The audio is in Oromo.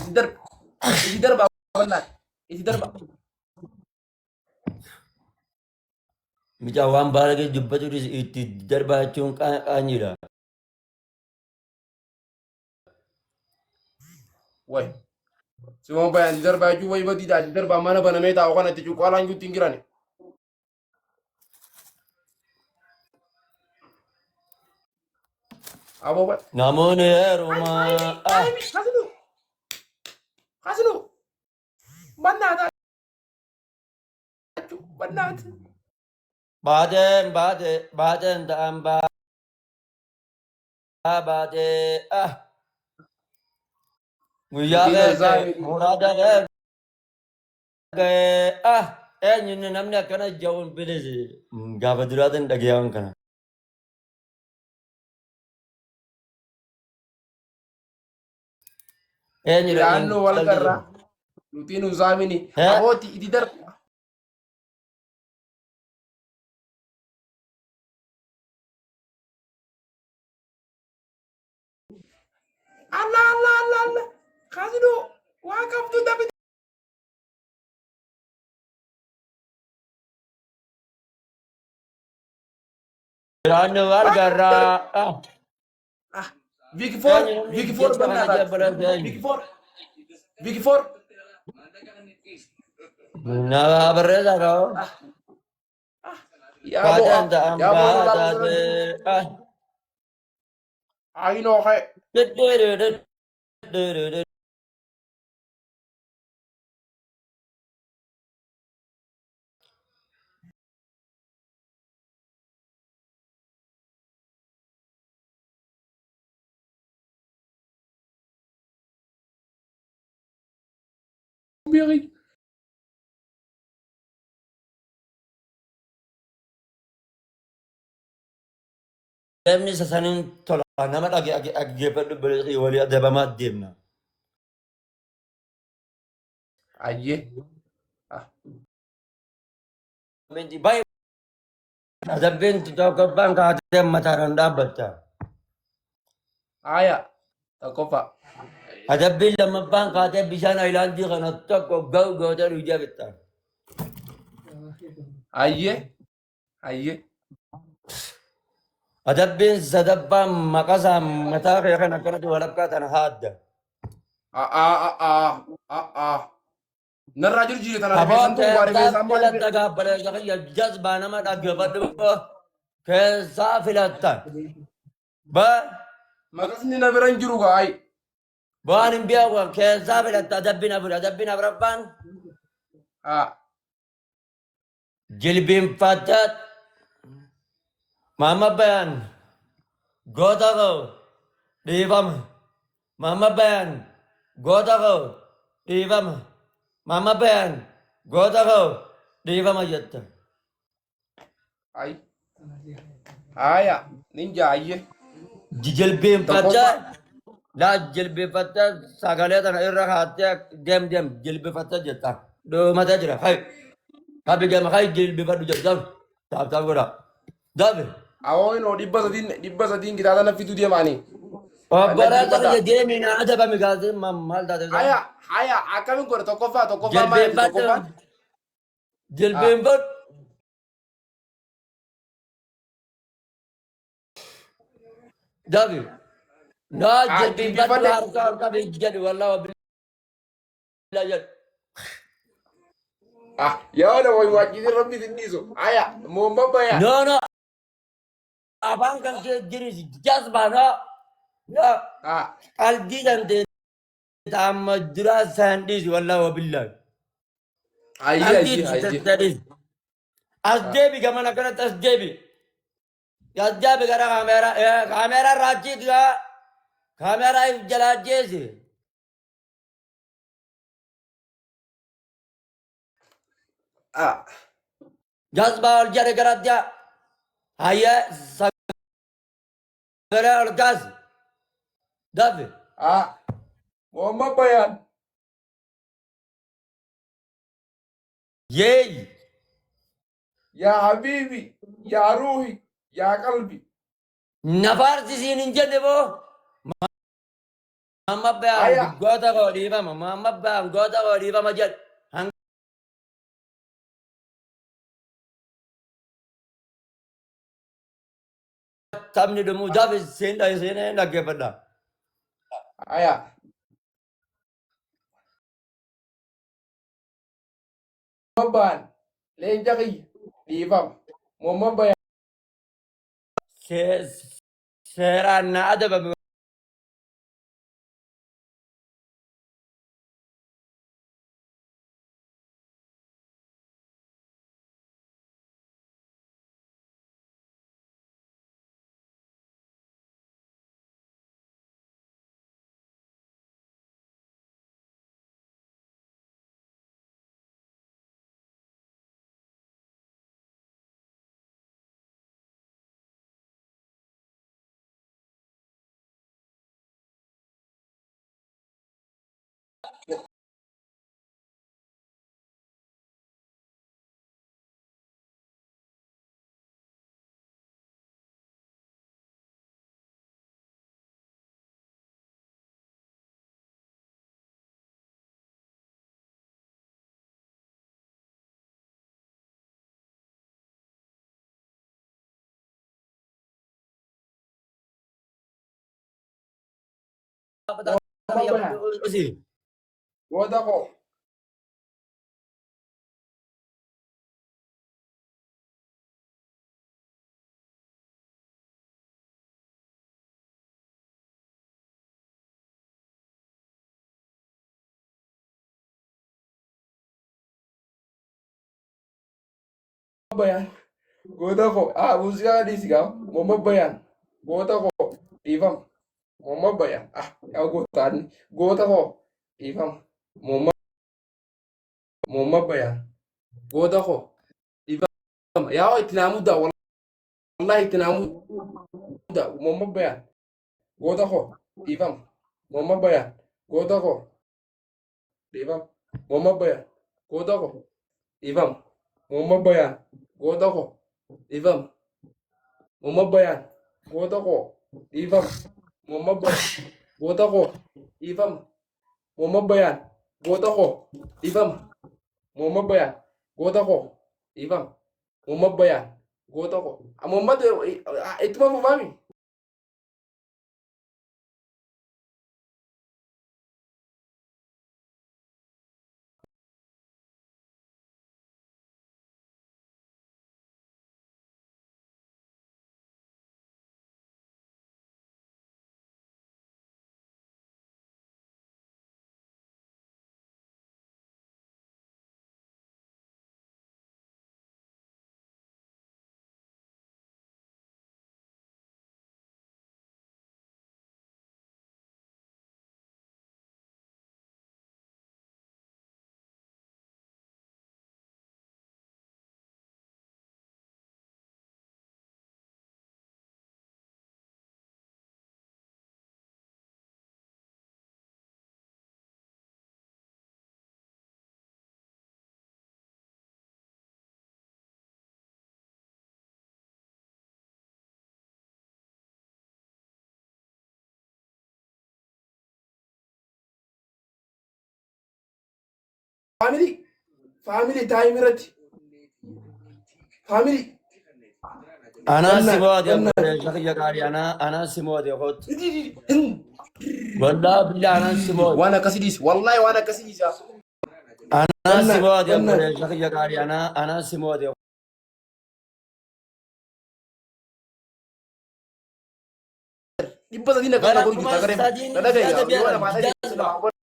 Iti darba wallahi. Iti darba. Mijawaan baala ke jubbatu itti darbaachuun qaanyiidha. Way. Sima bayan iti darba juu way badi da iti darba mana bana meta wakana iti cukalan juu tingirani. Abo ba? Namoonni heerumaa. Kasinu. Kasinu. Bannata. Bannata. Baateen ta'an baatee guyyaa keessa muraada ga'ee eenyuun namni akkana jawuun bilisi gaafa duraatiin dhagayaan kana. Yaanno wal garra. Nutiin usaamini. Abooti iti darba. Allah. Kasinu. Wakaf tu tapi. Yaanno wal garraa. Vicky Ford bannata. Vicky Ford. Nama barreessa kau. Ya Baateen bo. ta'an Ya bo. baatee. Aino kay. Biri. Deemni isa saniin tola nama dhaggeeffadhu bilisii walii adabamaa deemna. Ayye. Baay'ee adabbiin tokko abbaan kaatee mataadhaan dhaabbatta. Aya. Takofa. Adabbiin lammaffaan kaatee bishaan ayilaandii kana tokko ga'u gootee dhugee bitta. Ayye. Adabbiin sadaffaan maqasaan mataa kee kan akkanatti walakkaa tana haadda. Narraa jiru tana Abootee filatta gaabbalee kiyya jazbaa nama dhaggeeffadhu keessaa filattan. Maqasni na biran jiru gaay. Bu'aan hin beeku keessaa filatta adabbiin afuraffaan jilbiinfattat Mama Bayan goota koo dhiifama. Mama Bayan goota koo dhiifama. Mama Bayan goota koo dhiifama jetta. Ay. Aya. Ninja ayye. Jilbiinfattat jilbiinfattat sagalee tana irra kaattee deem jilbiinfattat jetta. Dhoomatee jira. Kabi gama jilbiinfadhu jetta. Taab godha. Daabe. Awoino dhibba sadin kitaaba nafitu deemani. Obboleessa kiyya deemii na adabame gaazee maal taate. Haya akkamiin godhe tokkoffaa Jilbeenfadhu. Daabe. Naa jilbeenfadhu harka jedhu wallaahi wabillahi jedhu. Yoo na way waajjirri rabbi sinniisu. Haya muumma baya. No. Abang kan jenis jazbana ya qalbii dandee amma dura sandis wallahi wabillahi ayye asdebi gamana kana tasdebi yajabi gara kamera rajid ga kamera jalajezi jazba wal jare garadya hayya Gara orgas. Davi. Muhammad Bayan. Yey. Ya Habibi. Ya Ruhi. Ya Kalbi. Nafar sizin ince de bu. Amma ba'an Aya. goota koo dhiifama. Amma ba'an goota koo dhiifama jedhu. Taphni dhumuudhaaf seen dhaggeeffadha. Aya. Mabaan. Leenca kiyya. Dhiifama. Momma bayan. Seeraan na adabame. Momma bayan. Goota ko. Momma bayan. Goota ko. Muuziqaa ka dhiisigaa. Momma bayan. Goota ko. Dhiifama. Momma bayan. Yaa gootaan. Goota ko. Dhiifama. Momma bayan. Goota ko. Dhiifama. Yaa itti naa muddaa. Wallahi itti naa muddaa. Momma bayan. Goota ko. Dhiifama. Momma bayan. Goota ko. Dhiifama. Momma bayan. Goota ko. Dhiifama. Momma bayan. Goota ko. Dhiifama. Momma bayan. Goota ko. Dhiifama. Momma bayan. Goota ko. Dhiifama. Momma bayan. Goota ko. Dhiifama. Momma bayan. Goota ko. Dhiifama. Momma bayan. Goota ko. Momma ittuma fufaami. Family time irratti. Family. Anaa si mo'ate obboleessa kiyya gaarii anaa si mo'ate kootu. Wallaahi billee anaa si mo'ate. Waan akkasii dhiisi. Wallahi waan akkasii dhiisa. Anaa si mo'ate obboleessa kiyya gaarii anaa si mo'ate. Dhibba sadii na kana gurgurtaa garee. Dhadha gayyaa. Yoo na baata